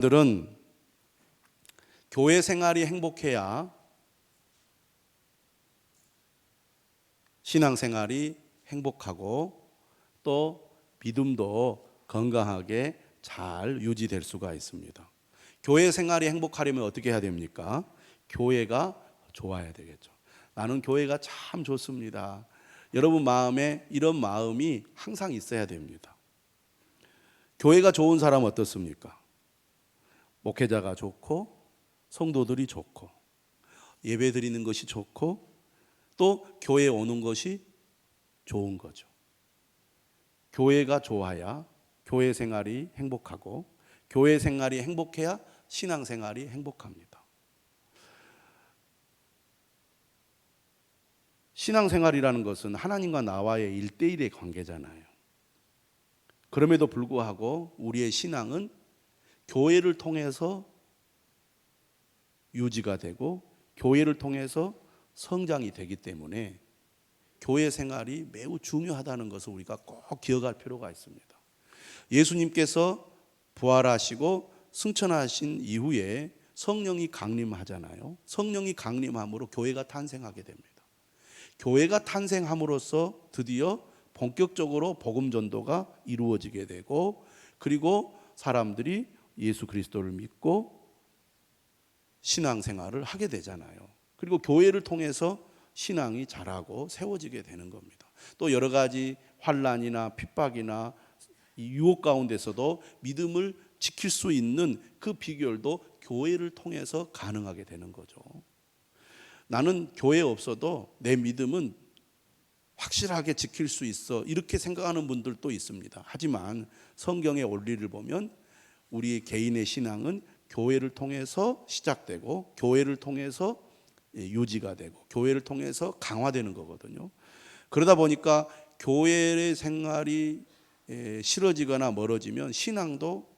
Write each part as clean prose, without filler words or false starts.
들은 교회 생활이 행복해야 신앙생활이 행복하고 또 믿음도 건강하게 잘 유지될 수가 있습니다. 교회 생활이 행복하려면 어떻게 해야 됩니까? 교회가 좋아야 되겠죠. 나는 교회가 참 좋습니다. 여러분 마음에 이런 마음이 항상 있어야 됩니다. 교회가 좋은 사람 어떻습니까? 목회자가 좋고 성도들이 좋고 예배 드리는 것이 좋고 또 교회에 오는 것이 좋은 거죠. 교회가 좋아야 교회 생활이 행복하고 교회 생활이 행복해야 신앙 생활이 행복합니다. 신앙 생활이라는 것은 하나님과 나와의 1대1의 관계잖아요. 그럼에도 불구하고 우리의 신앙은 교회를 통해서 유지가 되고 교회를 통해서 성장이 되기 때문에 교회 생활이 매우 중요하다는 것을 우리가 꼭 기억할 필요가 있습니다. 예수님께서 부활하시고 승천하신 이후에 성령이 강림하잖아요. 성령이 강림함으로 교회가 탄생하게 됩니다. 교회가 탄생함으로써 드디어 본격적으로 복음 전도가 이루어지게 되고 그리고 사람들이 예수 그리스도를 믿고 신앙생활을 하게 되잖아요. 그리고 교회를 통해서 신앙이 자라고 세워지게 되는 겁니다. 또 여러 가지 환난이나 핍박이나 유혹 가운데서도 믿음을 지킬 수 있는 그 비결도 교회를 통해서 가능하게 되는 거죠. 나는 교회 없어도 내 믿음은 확실하게 지킬 수 있어 이렇게 생각하는 분들도 있습니다. 하지만 성경의 원리를 보면 우리 개인의 신앙은 교회를 통해서 시작되고 교회를 통해서 유지가 되고 교회를 통해서 강화되는 거거든요. 그러다 보니까 교회의 생활이 싫어지거나 멀어지면 신앙도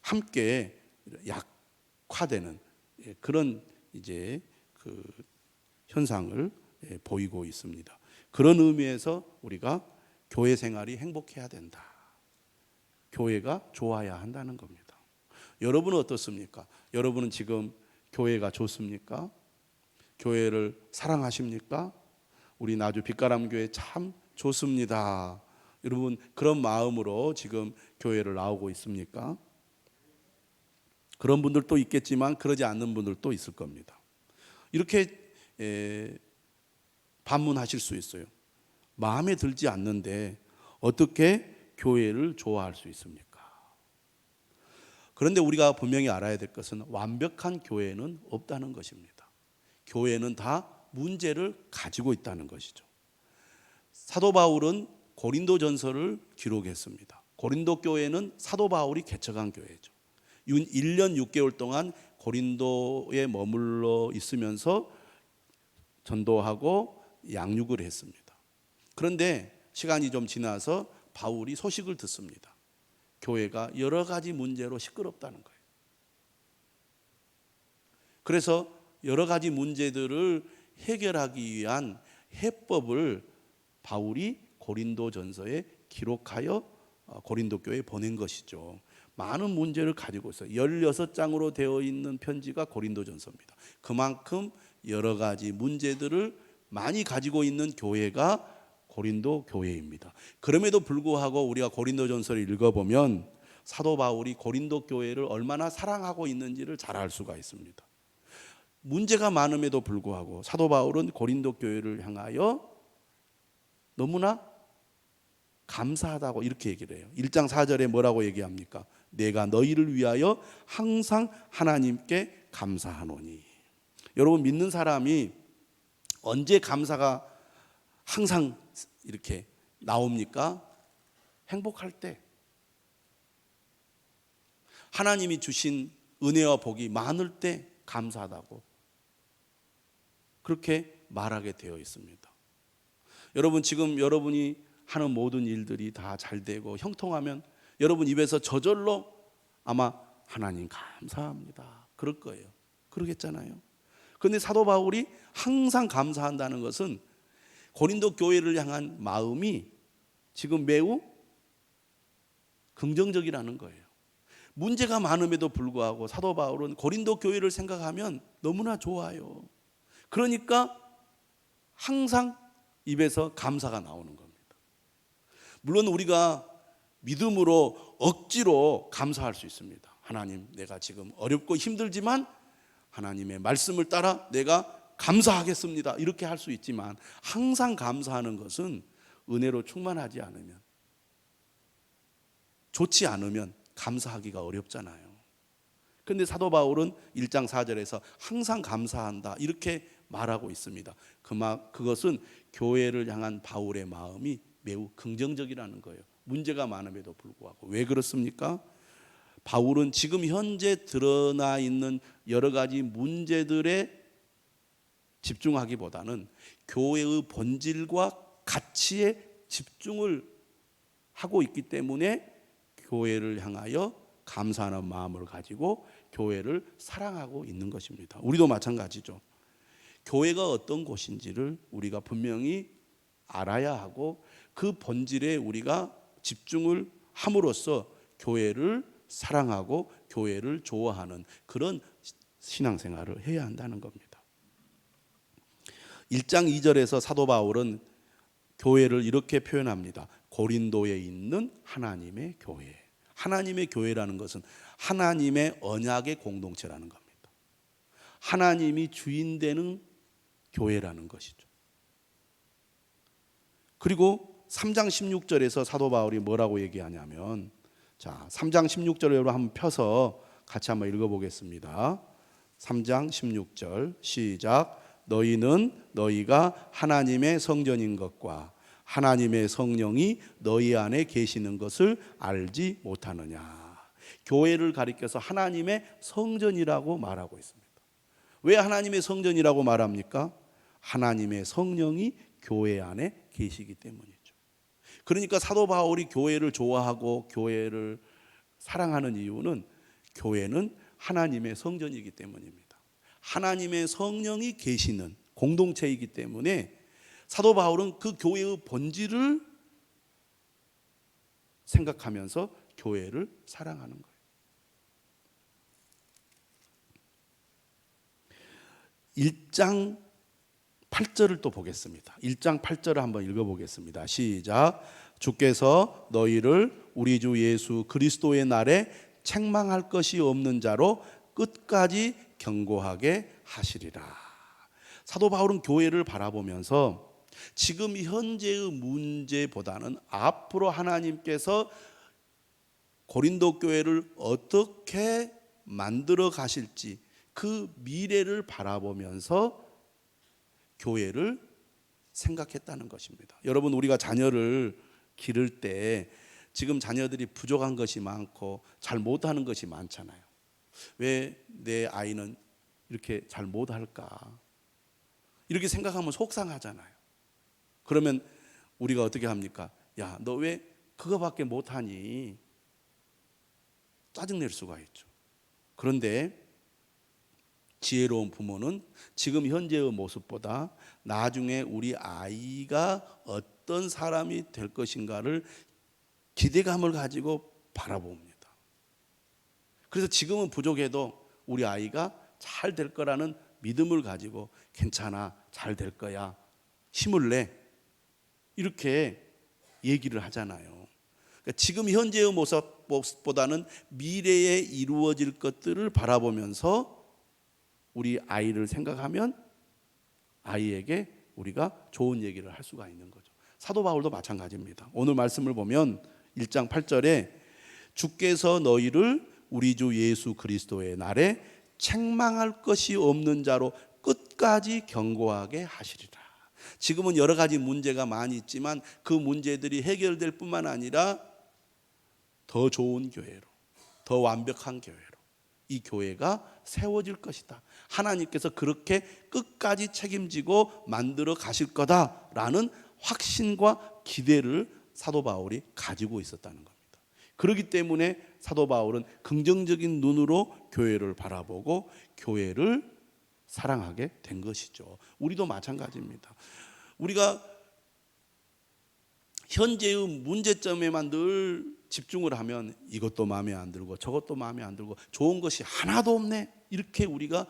함께 약화되는 그런 이제 그 현상을 보이고 있습니다. 그런 의미에서 우리가 교회 생활이 행복해야 된다. 교회가 좋아야 한다는 겁니다. 여러분은 어떻습니까? 여러분은 지금 교회가 좋습니까? 교회를 사랑하십니까? 우리 나주 빛가람교회 참 좋습니다. 여러분 그런 마음으로 지금 교회를 나오고 있습니까? 그런 분들도 있겠지만 그러지 않는 분들도 있을 겁니다. 이렇게 반문하실 수 있어요. 마음에 들지 않는데 어떻게 교회를 좋아할 수 있습니까? 그런데 우리가 분명히 알아야 될 것은 완벽한 교회는 없다는 것입니다. 교회는 다 문제를 가지고 있다는 것이죠. 사도 바울은 고린도전서를 기록했습니다. 고린도 교회는 사도 바울이 개척한 교회죠. 1년 6개월 동안 고린도에 머물러 있으면서 전도하고 양육을 했습니다. 그런데 시간이 좀 지나서 바울이 소식을 듣습니다. 교회가 여러 가지 문제로 시끄럽다는 거예요. 그래서 여러 가지 문제들을 해결하기 위한 해법을 바울이 고린도전서에 기록하여 고린도 교회에 보낸 것이죠. 많은 문제를 가지고 있어요. 16장으로 되어 있는 편지가 고린도전서입니다. 그만큼 여러 가지 문제들을 많이 가지고 있는 교회가 고린도 교회입니다. 그럼에도 불구하고 우리가 고린도전서를 읽어보면 사도 바울이 고린도 교회를 얼마나 사랑하고 있는지를 잘 알 수가 있습니다. 문제가 많음에도 불구하고 사도 바울은 고린도 교회를 향하여 너무나 감사하다고 이렇게 얘기를 해요. 1장 4절에 뭐라고 얘기합니까? 내가 너희를 위하여 항상 하나님께 감사하노니. 여러분 믿는 사람이 언제 감사가 항상 이렇게 나옵니까? 행복할 때. 하나님이 주신 은혜와 복이 많을 때 감사하다고 그렇게 말하게 되어 있습니다. 여러분 지금 여러분이 하는 모든 일들이 다 잘 되고 형통하면 여러분 입에서 저절로 아마 하나님 감사합니다 그럴 거예요. 그러겠잖아요. 그런데 사도 바울이 항상 감사한다는 것은 고린도 교회를 향한 마음이 지금 매우 긍정적이라는 거예요. 문제가 많음에도 불구하고 사도 바울은 고린도 교회를 생각하면 너무나 좋아요. 그러니까 항상 입에서 감사가 나오는 겁니다. 물론 우리가 믿음으로 억지로 감사할 수 있습니다. 하나님, 내가 지금 어렵고 힘들지만 하나님의 말씀을 따라 내가 감사하겠습니다. 이렇게 할 수 있지만 항상 감사하는 것은 은혜로 충만하지 않으면, 좋지 않으면 감사하기가 어렵잖아요. 그런데 사도 바울은 1장 4절에서 항상 감사한다 이렇게 말하고 있습니다. 그것은 교회를 향한 바울의 마음이 매우 긍정적이라는 거예요. 문제가 많음에도 불구하고. 왜 그렇습니까? 바울은 지금 현재 드러나 있는 여러 가지 문제들에 집중하기보다는 교회의 본질과 가치에 집중을 하고 있기 때문에 교회를 향하여 감사하는 마음을 가지고 교회를 사랑하고 있는 것입니다. 우리도 마찬가지죠. 교회가 어떤 곳인지를 우리가 분명히 알아야 하고 그 본질에 우리가 집중을 함으로써 교회를 사랑하고 교회를 좋아하는 그런 신앙생활을 해야 한다는 겁니다. 1장 2절에서 사도 바울은 교회를 이렇게 표현합니다. 고린도에 있는 하나님의 교회. 하나님의 교회라는 것은 하나님의 언약의 공동체라는 겁니다. 하나님이 주인 되는 교회라는 것이죠. 그리고 3장 16절에서 사도 바울이 뭐라고 얘기하냐면, 자, 3장 16절을 여러분 한번 펴서 같이 한번 읽어보겠습니다. 3장 16절 시작. 너희는 너희가 하나님의 성전인 것과 하나님의 성령이 너희 안에 계시는 것을 알지 못하느냐. 교회를 가리켜서 하나님의 성전이라고 말하고 있습니다. 왜 하나님의 성전이라고 말합니까? 하나님의 성령이 교회 안에 계시기 때문이죠. 그러니까 사도 바울이 교회를 좋아하고 교회를 사랑하는 이유는 교회는 하나님의 성전이기 때문입니다. 하나님의 성령이 계시는 공동체이기 때문에 사도 바울은 그 교회의 본질을 생각하면서 교회를 사랑하는 거예요. 1장 8절을 또 보겠습니다. 1장 8절을 한번 읽어보겠습니다. 시작. 주께서 너희를 우리 주 예수 그리스도의 날에 책망할 것이 없는 자로 끝까지 경고하게 하시리라. 사도 바울은 교회를 바라보면서 지금 현재의 문제보다는 앞으로 하나님께서 고린도 교회를 어떻게 만들어 가실지 그 미래를 바라보면서 교회를 생각했다는 것입니다. 여러분, 우리가 자녀를 기를 때 지금 자녀들이 부족한 것이 많고 잘 못하는 것이 많잖아요. 왜 내 아이는 이렇게 잘 못할까? 이렇게 생각하면 속상하잖아요. 그러면 우리가 어떻게 합니까? 야, 너 왜 그거밖에 못하니? 짜증낼 수가 있죠. 그런데 지혜로운 부모는 지금 현재의 모습보다 나중에 우리 아이가 어떤 사람이 될 것인가를 기대감을 가지고 바라봅니다. 그래서 지금은 부족해도 우리 아이가 잘 될 거라는 믿음을 가지고 괜찮아, 잘 될 거야, 힘을 내, 이렇게 얘기를 하잖아요. 그러니까 지금 현재의 모습보다는 미래에 이루어질 것들을 바라보면서 우리 아이를 생각하면 아이에게 우리가 좋은 얘기를 할 수가 있는 거죠. 사도 바울도 마찬가지입니다. 오늘 말씀을 보면 1장 8절에 주께서 너희를 우리 주 예수 그리스도의 날에 책망할 것이 없는 자로 끝까지 경고하게 하시리라. 지금은 여러 가지 문제가 많이 있지만 그 문제들이 해결될 뿐만 아니라 더 좋은 교회로, 더 완벽한 교회로 이 교회가 세워질 것이다. 하나님께서 그렇게 끝까지 책임지고 만들어 가실 거다라는 확신과 기대를 사도 바울이 가지고 있었다는 겁니다. 그렇기 때문에 사도 바울은 긍정적인 눈으로 교회를 바라보고 교회를 사랑하게 된 것이죠. 우리도 마찬가지입니다. 우리가 현재의 문제점에만 늘 집중을 하면 이것도 마음에 안 들고 저것도 마음에 안 들고 좋은 것이 하나도 없네, 이렇게 우리가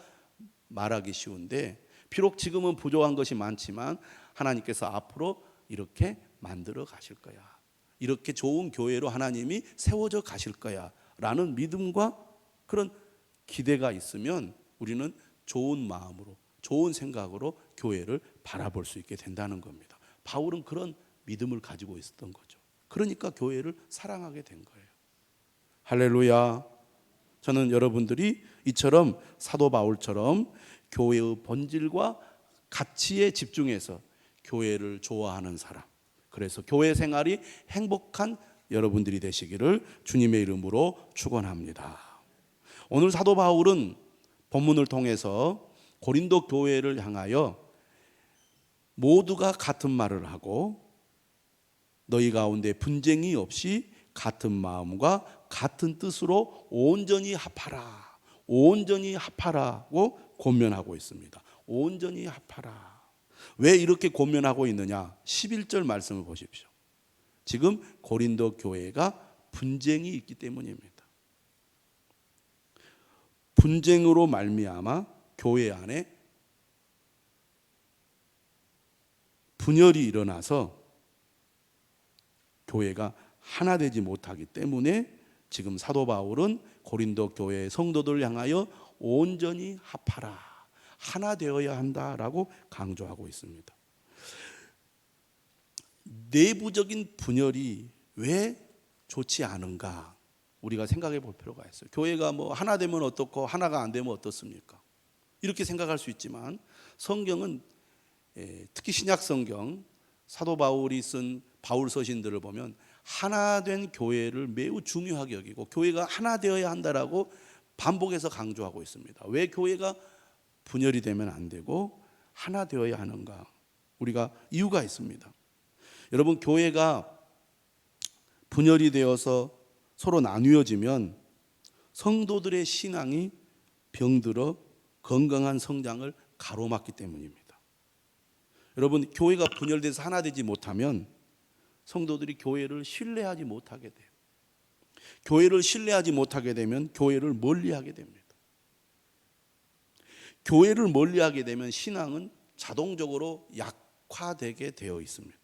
말하기 쉬운데, 비록 지금은 부족한 것이 많지만 하나님께서 앞으로 이렇게 만들어 가실 거야, 이렇게 좋은 교회로 하나님이 세워져 가실 거야 라는 믿음과 그런 기대가 있으면 우리는 좋은 마음으로, 좋은 생각으로 교회를 바라볼 수 있게 된다는 겁니다. 바울은 그런 믿음을 가지고 있었던 거죠. 그러니까 교회를 사랑하게 된 거예요. 할렐루야. 저는 여러분들이 이처럼 사도 바울처럼 교회의 본질과 가치에 집중해서 교회를 좋아하는 사람, 그래서 교회 생활이 행복한 여러분들이 되시기를 주님의 이름으로 축원합니다. 오늘 사도 바울은 본문을 통해서 고린도 교회를 향하여 모두가 같은 말을 하고 너희 가운데 분쟁이 없이 같은 마음과 같은 뜻으로 온전히 합하라, 온전히 합하라고 권면하고 있습니다. 온전히 합하라. 왜 이렇게 권면하고 있느냐? 11절 말씀을 보십시오. 지금 고린도 교회가 분쟁이 있기 때문입니다. 분쟁으로 말미암아 교회 안에 분열이 일어나서 교회가 하나 되지 못하기 때문에 지금 사도 바울은 고린도 교회의 성도들을 향하여 온전히 합하라, 하나 되어야 한다라고 강조하고 있습니다. 내부적인 분열이 왜 좋지 않은가 우리가 생각해 볼 필요가 있어요. 교회가 뭐 하나 되면 어떻고 하나가 안 되면 어떻습니까? 이렇게 생각할 수 있지만 성경은 특히 신약 성경 사도 바울이 쓴 바울 서신들을 보면 하나 된 교회를 매우 중요하게 여기고 교회가 하나 되어야 한다라고 반복해서 강조하고 있습니다. 왜 교회가 분열이 되면 안 되고 하나 되어야 하는가? 우리가 이유가 있습니다. 여러분, 교회가 분열이 되어서 서로 나뉘어지면 성도들의 신앙이 병들어 건강한 성장을 가로막기 때문입니다. 여러분, 교회가 분열돼서 하나 되지 못하면 성도들이 교회를 신뢰하지 못하게 돼요. 교회를 신뢰하지 못하게 되면 교회를 멀리하게 됩니다. 교회를 멀리하게 되면 신앙은 자동적으로 약화되게 되어 있습니다.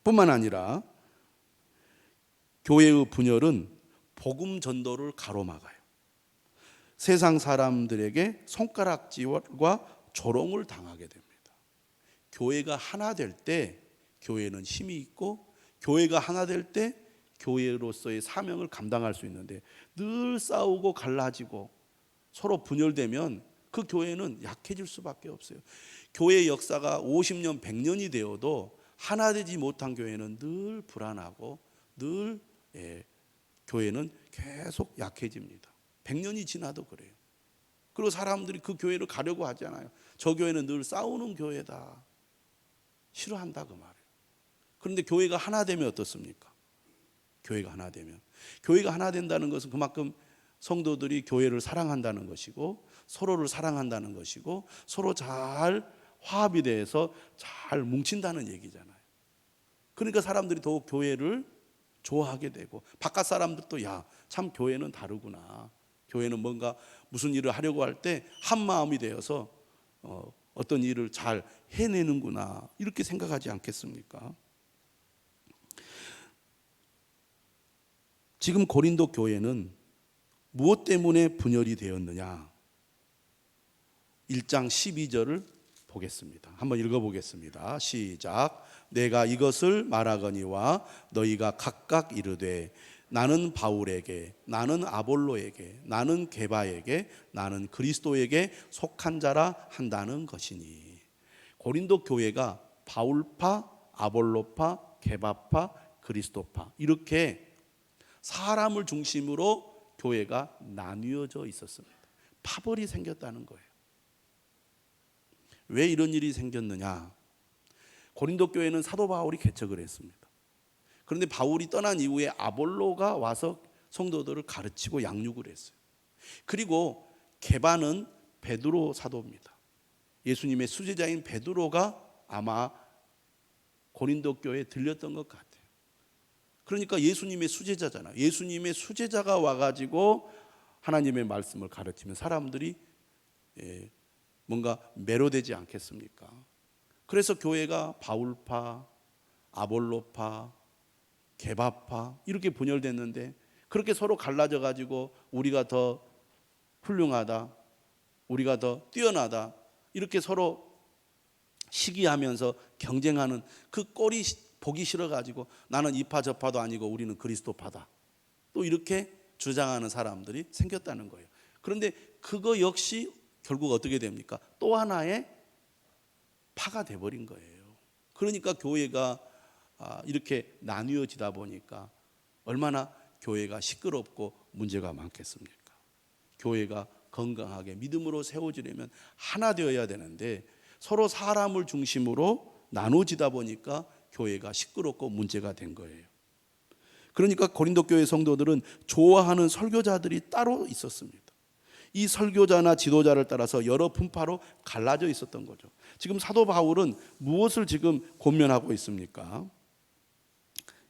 뿐만 아니라 교회의 분열은 복음 전도를 가로막아요. 세상 사람들에게 손가락질과 조롱을 당하게 됩니다. 교회가 하나 될 때 교회는 힘이 있고, 교회가 하나 될 때 교회로서의 사명을 감당할 수 있는데, 늘 싸우고 갈라지고 서로 분열되면 그 교회는 약해질 수밖에 없어요. 교회의 역사가 50년, 100년이 되어도 하나 되지 못한 교회는 늘 불안하고 늘 교회는 계속 약해집니다. 100년이 지나도 그래요. 그리고 사람들이 그 교회를 가려고 하잖아요. 저 교회는 늘 싸우는 교회다, 싫어한다 그 말이에요. 그런데 교회가 하나 되면 어떻습니까? 교회가 하나 되면, 교회가 하나 된다는 것은 그만큼 성도들이 교회를 사랑한다는 것이고, 서로를 사랑한다는 것이고, 서로 잘 화합이 돼서 잘 뭉친다는 얘기잖아요. 그러니까 사람들이 더욱 교회를 좋아하게 되고, 바깥 사람들도 야, 참 교회는 다르구나, 교회는 뭔가 무슨 일을 하려고 할 때 한 마음이 되어서 어떤 일을 잘 해내는구나, 이렇게 생각하지 않겠습니까? 지금 고린도 교회는 무엇 때문에 분열이 되었느냐? 1장 12절을 보겠습니다. 한번 읽어보겠습니다. 시작. 내가 이것을 말하거니와 너희가 각각 이르되 나는 바울에게, 나는 아볼로에게, 나는 게바에게, 나는 그리스도에게 속한 자라 한다는 것이니. 고린도 교회가 바울파, 아볼로파, 게바파, 그리스도파, 이렇게 사람을 중심으로 교회가 나뉘어져 있었습니다. 파벌이 생겼다는 거예요. 왜 이런 일이 생겼느냐? 고린도 교회는 사도 바울이 개척을 했습니다. 그런데 바울이 떠난 이후에 아볼로가 와서 성도들을 가르치고 양육을 했어요. 그리고 게바는 베드로 사도입니다. 예수님의 수제자인 베드로가 아마 고린도 교회에 들렸던 것 같아요. 그러니까 예수님의 수제자잖아요. 예수님의 수제자가 와가지고 하나님의 말씀을 가르치면 사람들이 뭔가 매료되지 않겠습니까? 그래서 교회가 바울파, 아볼로파, 게바파 이렇게 분열됐는데, 그렇게 서로 갈라져 가지고 우리가 더 훌륭하다, 우리가 더 뛰어나다 이렇게 서로 시기하면서 경쟁하는 그 꼴이 보기 싫어 가지고 나는 이파 저파도 아니고 우리는 그리스도파다, 또 이렇게 주장하는 사람들이 생겼다는 거예요. 그런데 그거 역시 결국 어떻게 됩니까? 또 하나의 파가 돼버린 거예요. 그러니까 교회가 이렇게 나뉘어지다 보니까 얼마나 교회가 시끄럽고 문제가 많겠습니까? 교회가 건강하게 믿음으로 세워지려면 하나 되어야 되는데 서로 사람을 중심으로 나눠지다 보니까 교회가 시끄럽고 문제가 된 거예요. 그러니까 고린도 교회 성도들은 좋아하는 설교자들이 따로 있었습니다. 이 설교자나 지도자를 따라서 여러 분파로 갈라져 있었던 거죠. 지금 사도 바울은 무엇을 지금 권면하고 있습니까?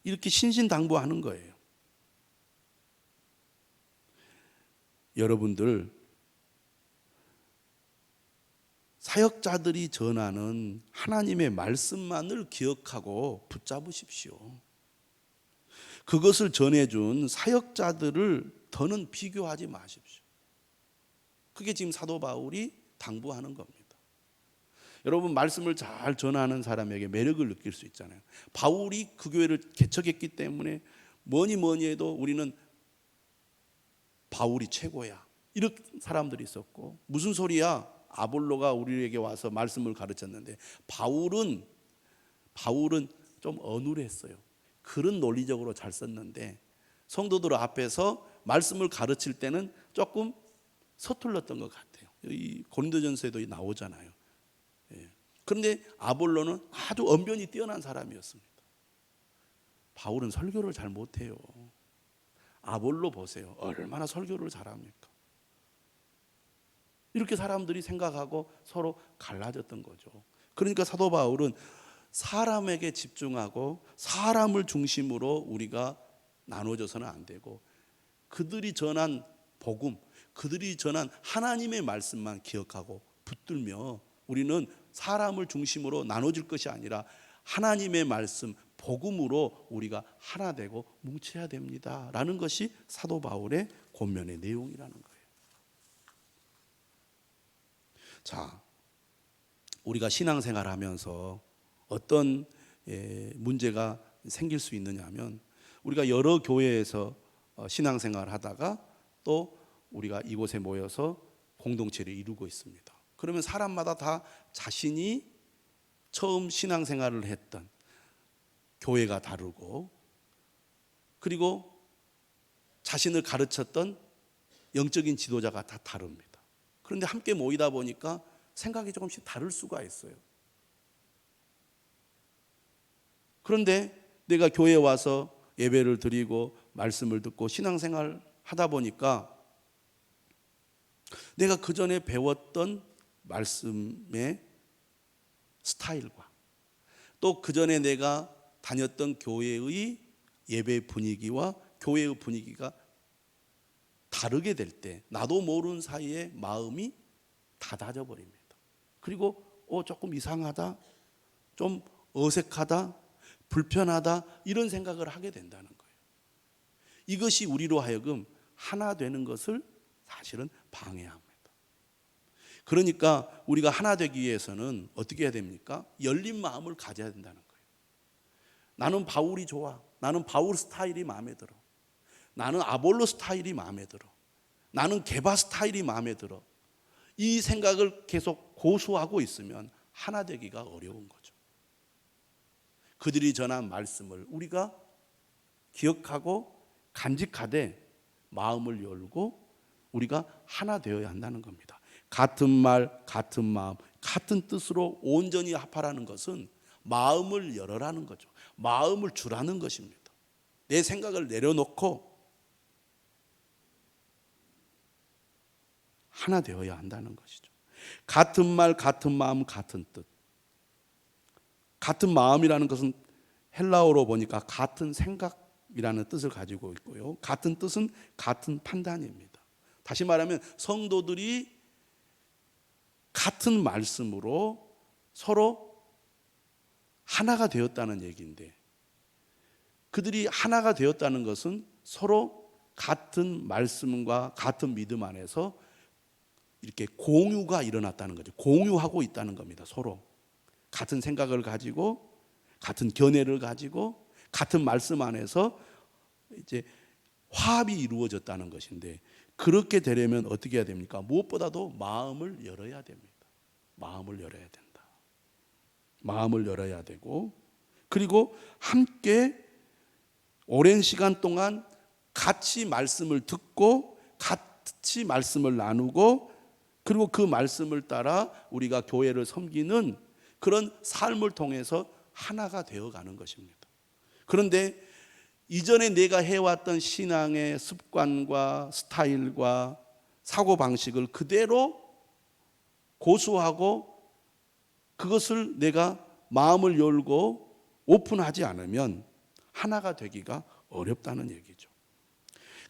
이렇게 신신당부하는 거예요. 여러분들, 사역자들이 전하는 하나님의 말씀만을 기억하고 붙잡으십시오. 그것을 전해준 사역자들을 더는 비교하지 마십시오. 그게 지금 사도 바울이 당부하는 겁니다. 여러분, 말씀을 잘 전하는 사람에게 매력을 느낄 수 있잖아요. 바울이 그 교회를 개척했기 때문에 뭐니 해도 우리는 바울이 최고야, 이런 사람들이 있었고, 무슨 소리야, 아볼로가 우리에게 와서 말씀을 가르쳤는데 바울은 좀 어눌했어요. 글은 논리적으로 잘 썼는데 성도들 앞에서 말씀을 가르칠 때는 조금 서툴렀던 것 같아요. 이 고린도전서에도 나오잖아요. 그런데 아볼로는 아주 언변이 뛰어난 사람이었습니다. 바울은 설교를 잘 못해요. 아볼로 보세요. 얼마나 설교를 잘합니까? 이렇게 사람들이 생각하고 서로 갈라졌던 거죠. 그러니까 사도 바울은 사람에게 집중하고 사람을 중심으로 우리가 나눠져서는 안 되고, 그들이 전한 복음, 그들이 전한 하나님의 말씀만 기억하고 붙들며 우리는 사람을 중심으로 나눠질 것이 아니라 하나님의 말씀, 복음으로 우리가 하나 되고 뭉쳐야 됩니다 라는 것이 사도 바울의 권면의 내용이라는 거예요. 자, 우리가 신앙생활 하면서 어떤 문제가 생길 수 있느냐 하면, 우리가 여러 교회에서 신앙생활 하다가 또 우리가 이곳에 모여서 공동체를 이루고 있습니다. 그러면 사람마다 다 자신이 처음 신앙생활을 했던 교회가 다르고, 그리고 자신을 가르쳤던 영적인 지도자가 다 다릅니다. 그런데 함께 모이다 보니까 생각이 조금씩 다를 수가 있어요. 그런데 내가 교회에 와서 예배를 드리고 말씀을 듣고 신앙생활 하다 보니까 내가 그 전에 배웠던 말씀의 스타일과 또 그 전에 내가 다녔던 교회의 예배 분위기와 교회의 분위기가 다르게 될 때 나도 모르는 사이에 마음이 닫아져 버립니다. 그리고 조금 이상하다, 좀 어색하다, 불편하다, 이런 생각을 하게 된다는 거예요. 이것이 우리로 하여금 하나 되는 것을 사실은 방해합니다. 그러니까 우리가 하나 되기 위해서는 어떻게 해야 됩니까? 열린 마음을 가져야 된다는 거예요. 나는 바울이 좋아, 나는 바울 스타일이 마음에 들어, 나는 아볼로 스타일이 마음에 들어, 나는 게바 스타일이 마음에 들어, 이 생각을 계속 고수하고 있으면 하나 되기가 어려운 거죠. 그들이 전한 말씀을 우리가 기억하고 간직하되 마음을 열고 우리가 하나 되어야 한다는 겁니다. 같은 말, 같은 마음, 같은 뜻으로 온전히 합하라는 것은 마음을 열어라는 거죠. 마음을 주라는 것입니다. 내 생각을 내려놓고 하나 되어야 한다는 것이죠. 같은 말, 같은 마음, 같은 뜻. 같은 마음이라는 것은 헬라어로 보니까 같은 생각 이라는 뜻을 가지고 있고요. 같은 뜻은 같은 판단입니다. 다시 말하면 성도들이 같은 말씀으로 서로 하나가 되었다는 얘기인데, 그들이 하나가 되었다는 것은 서로 같은 말씀과 같은 믿음 안에서 이렇게 공유가 일어났다는 거죠. 공유하고 있다는 겁니다. 서로 같은 생각을 가지고 같은 견해를 가지고 같은 말씀 안에서 이제 화합이 이루어졌다는 것인데, 그렇게 되려면 어떻게 해야 됩니까? 무엇보다도 마음을 열어야 됩니다. 마음을 열어야 된다. 마음을 열어야 되고, 그리고 함께 오랜 시간 동안 같이 말씀을 듣고 같이 말씀을 나누고, 그리고 그 말씀을 따라 우리가 교회를 섬기는 그런 삶을 통해서 하나가 되어가는 것입니다. 그런데 이전에 내가 해왔던 신앙의 습관과 스타일과 사고방식을 그대로 고수하고 그것을 내가 마음을 열고 오픈하지 않으면 하나가 되기가 어렵다는 얘기죠.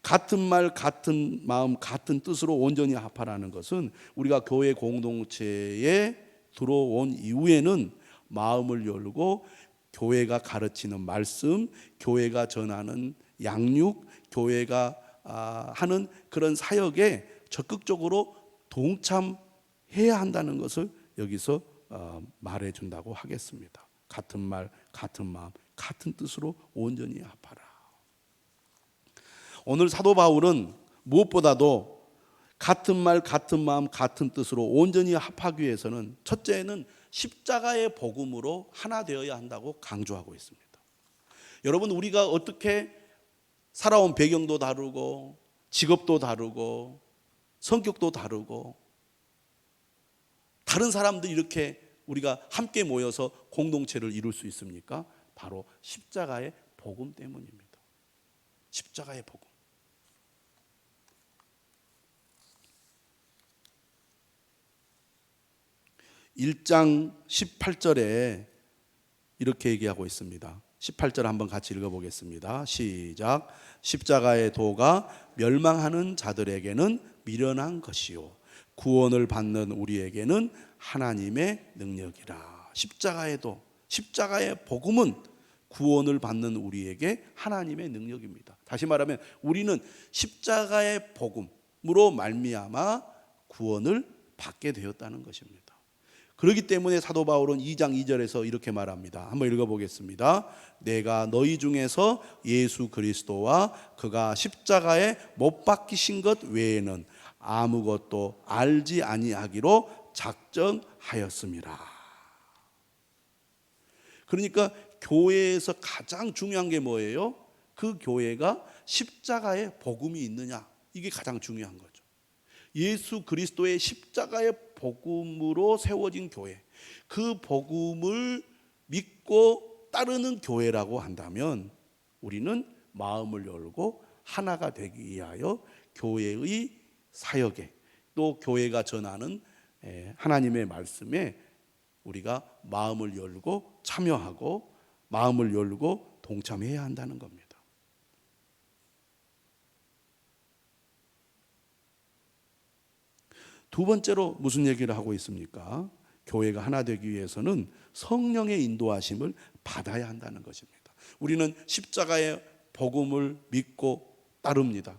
같은 말, 같은 마음, 같은 뜻으로 온전히 합하라는 것은 우리가 교회 공동체에 들어온 이후에는 마음을 열고 교회가 가르치는 말씀, 교회가 전하는 양육, 교회가 하는 그런 사역에 적극적으로 동참해야 한다는 것을 여기서 말해준다고 하겠습니다. 같은 말, 같은 마음, 같은 뜻으로 온전히 합하라. 오늘 사도 바울은 무엇보다도 같은 말, 같은 마음, 같은 뜻으로 온전히 합하기 위해서는 첫째는 십자가의 복음으로 하나 되어야 한다고 강조하고 있습니다. 여러분, 우리가 어떻게 살아온 배경도 다르고 직업도 다르고 성격도 다르고 다른 사람들이 이렇게 우리가 함께 모여서 공동체를 이룰 수 있습니까? 바로 십자가의 복음 때문입니다. 십자가의 복음. 1장 18절에 이렇게 얘기하고 있습니다. 18절 한번 같이 읽어보겠습니다. 시작. 십자가의 도가 멸망하는 자들에게는 미련한 것이요 구원을 받는 우리에게는 하나님의 능력이라. 십자가의 도, 십자가의 복음은 구원을 받는 우리에게 하나님의 능력입니다. 다시 말하면 우리는 십자가의 복음으로 말미암아 구원을 받게 되었다는 것입니다. 그렇기 때문에 사도 바울은 2장 2절에서 이렇게 말합니다. 한번 읽어보겠습니다. 내가 너희 중에서 예수 그리스도와 그가 십자가에 못 박히신 것 외에는 아무것도 알지 아니하기로 작정하였습니다. 그러니까 교회에서 가장 중요한 게 뭐예요? 그 교회가 십자가의 복음이 있느냐, 이게 가장 중요한 거죠. 예수 그리스도의 십자가의 복음으로 세워진 교회, 그 복음을 믿고 따르는 교회라고 한다면 우리는 마음을 열고 하나가 되기 위하여 교회의 사역에, 또 교회가 전하는 하나님의 말씀에 우리가 마음을 열고 참여하고 마음을 열고 동참해야 한다는 겁니다. 두 번째로 무슨 얘기를 하고 있습니까? 교회가 하나 되기 위해서는 성령의 인도하심을 받아야 한다는 것입니다. 우리는 십자가의 복음을 믿고 따릅니다.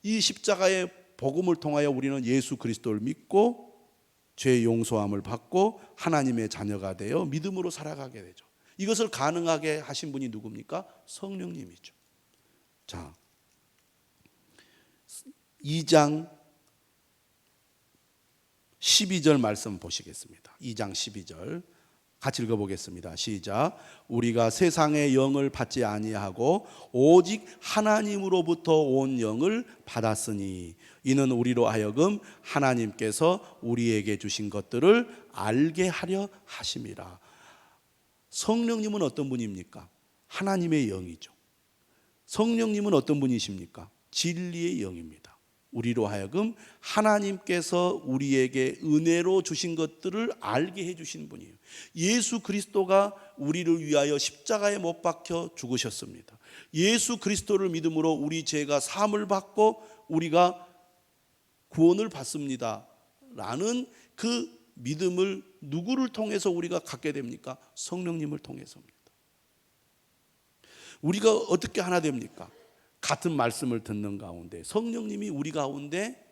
이 십자가의 복음을 통하여 우리는 예수 그리스도를 믿고 죄 용서함을 받고 하나님의 자녀가 되어 믿음으로 살아가게 되죠. 이것을 가능하게 하신 분이 누굽니까? 성령님이죠. 자, 2장 12절 말씀 보시겠습니다. 2장 12절 같이 읽어보겠습니다. 시작. 우리가 세상의 영을 받지 아니하고 오직 하나님으로부터 온 영을 받았으니 이는 우리로 하여금 하나님께서 우리에게 주신 것들을 알게 하려 하심이라. 성령님은 어떤 분입니까? 하나님의 영이죠. 성령님은 어떤 분이십니까? 진리의 영입니다. 우리로 하여금 하나님께서 우리에게 은혜로 주신 것들을 알게 해주신 분이에요. 예수 그리스도가 우리를 위하여 십자가에 못 박혀 죽으셨습니다. 예수 그리스도를 믿음으로 우리 죄가 사함을 받고 우리가 구원을 받습니다 라는 그 믿음을 누구를 통해서 우리가 갖게 됩니까? 성령님을 통해서입니다. 우리가 어떻게 하나 됩니까? 같은 말씀을 듣는 가운데 성령님이 우리 가운데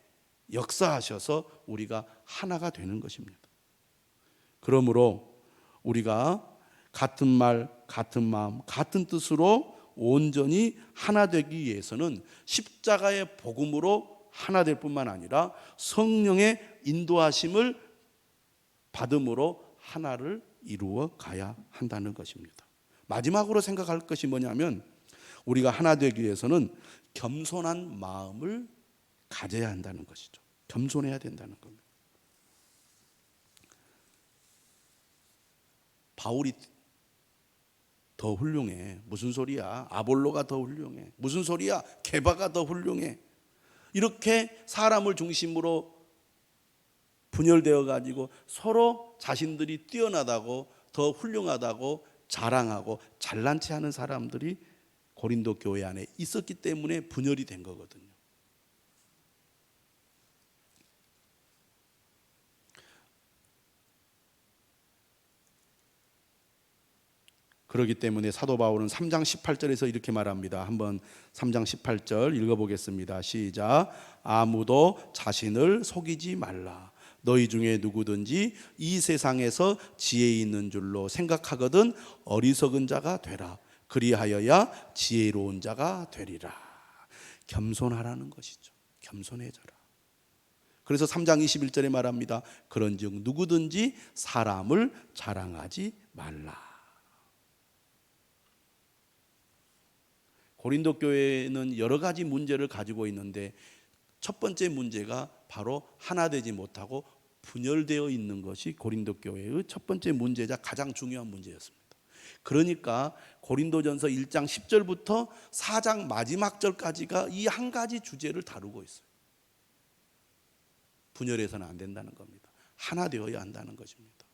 역사하셔서 우리가 하나가 되는 것입니다. 그러므로 우리가 같은 말, 같은 마음, 같은 뜻으로 온전히 하나 되기 위해서는 십자가의 복음으로 하나 될 뿐만 아니라 성령의 인도하심을 받음으로 하나를 이루어 가야 한다는 것입니다. 마지막으로 생각할 것이 뭐냐면 우리가 하나 되기 위해서는 겸손한 마음을 가져야 한다는 것이죠. 겸손해야 된다는 겁니다. 바울이 더 훌륭해. 무슨 소리야? 아볼로가 더 훌륭해. 무슨 소리야? 게바가 더 훌륭해. 이렇게 사람을 중심으로 분열되어 가지고 서로 자신들이 뛰어나다고 더 훌륭하다고 자랑하고 잘난 체 하는 사람들이 고린도 교회 안에 있었기 때문에 분열이 된 거거든요. 그렇기 때문에 사도 바울은 3장 18절에서 이렇게 말합니다. 한번 3장 18절 읽어보겠습니다. 시작. 아무도 자신을 속이지 말라. 너희 중에 누구든지 이 세상에서 지혜 있는 줄로 생각하거든 어리석은 자가 되라. 그리하여야 지혜로운 자가 되리라. 겸손하라는 것이죠. 겸손해져라. 그래서 3장 21절에 말합니다. 그런즉 누구든지 사람을 자랑하지 말라. 고린도 교회는 여러 가지 문제를 가지고 있는데 첫 번째 문제가 바로 하나 되지 못하고 분열되어 있는 것이 고린도 교회의 첫 번째 문제자 가장 중요한 문제였습니다. 그러니까 고린도전서 1장 10절부터 4장 마지막 절까지가 이 한 가지 주제를 다루고 있어요. 분열해서는 안 된다는 겁니다. 하나 되어야 한다는 것입니다.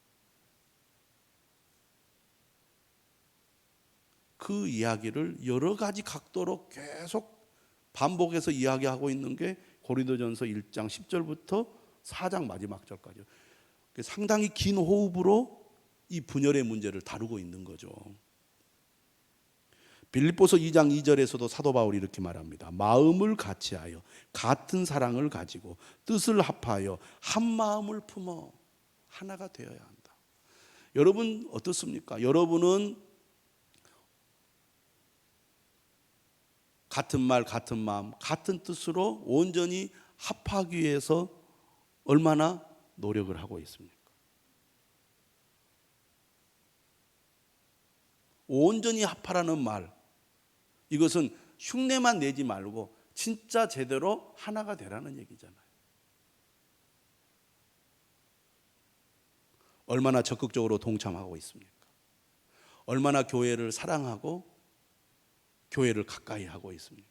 그 이야기를 여러 가지 각도로 계속 반복해서 이야기하고 있는 게 고린도전서 1장 10절부터 4장 마지막 절까지 상당히 긴 호흡으로 이 분열의 문제를 다루고 있는 거죠. 빌립보서 2장 2절에서도 사도 바울이 이렇게 말합니다. 마음을 같이하여 같은 사랑을 가지고 뜻을 합하여 한 마음을 품어 하나가 되어야 한다. 여러분 어떻습니까? 여러분은 같은 말, 같은 마음, 같은 뜻으로 온전히 합하기 위해서 얼마나 노력을 하고 있습니까? 온전히 합하라는 말, 이것은 흉내만 내지 말고 진짜 제대로 하나가 되라는 얘기잖아요. 얼마나 적극적으로 동참하고 있습니까? 얼마나 교회를 사랑하고 교회를 가까이 하고 있습니까?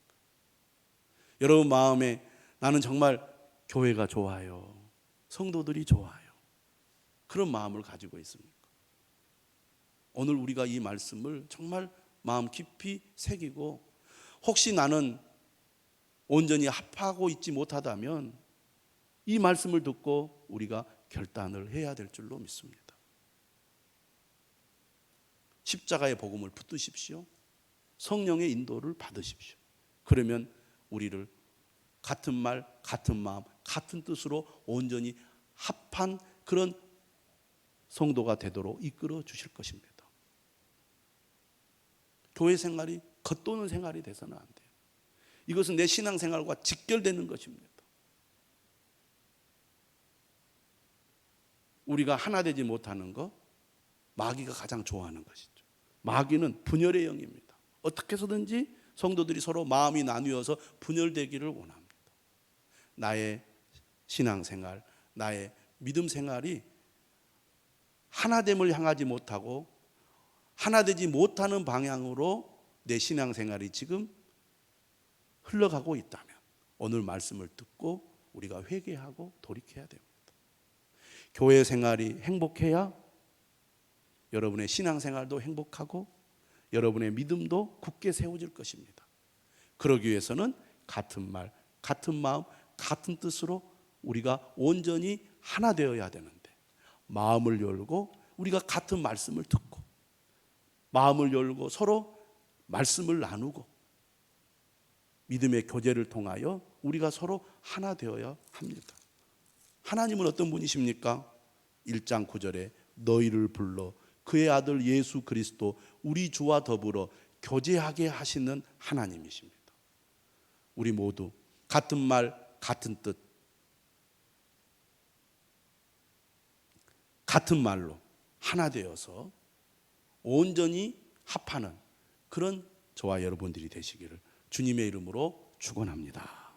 여러분 마음에 나는 정말 교회가 좋아요. 성도들이 좋아요. 그런 마음을 가지고 있습니까? 오늘 우리가 이 말씀을 정말 마음 깊이 새기고 혹시 나는 온전히 합하고 있지 못하다면 이 말씀을 듣고 우리가 결단을 해야 될 줄로 믿습니다. 십자가의 복음을 붙드십시오. 성령의 인도를 받으십시오. 그러면 우리를 같은 말, 같은 마음, 같은 뜻으로 온전히 합한 그런 성도가 되도록 이끌어 주실 것입니다. 교회 생활이 겉도는 생활이 돼서는 안 돼요. 이것은 내 신앙생활과 직결되는 것입니다. 우리가 하나 되지 못하는 것, 마귀가 가장 좋아하는 것이죠. 마귀는 분열의 영입니다. 어떻게 해서든지 성도들이 서로 마음이 나뉘어서 분열되기를 원합니다. 나의 신앙생활, 나의 믿음 생활이 하나됨을 향하지 못하고 하나되지 못하는 방향으로 내 신앙생활이 지금 흘러가고 있다면 오늘 말씀을 듣고 우리가 회개하고 돌이켜야 됩니다. 교회 생활이 행복해야 여러분의 신앙생활도 행복하고 여러분의 믿음도 굳게 세워질 것입니다. 그러기 위해서는 같은 말, 같은 마음, 같은 뜻으로 우리가 온전히 하나 되어야 되는데, 마음을 열고 우리가 같은 말씀을 듣고 마음을 열고 서로 말씀을 나누고 믿음의 교제를 통하여 우리가 서로 하나 되어야 합니다. 하나님은 어떤 분이십니까? 1장 9절에 너희를 불러 그의 아들 예수 그리스도 우리 주와 더불어 교제하게 하시는 하나님이십니다. 우리 모두 같은 말, 같은 뜻, 같은 말로 하나 되어서 온전히 합하는 그런 저와 여러분들이 되시기를 주님의 이름으로 축원합니다.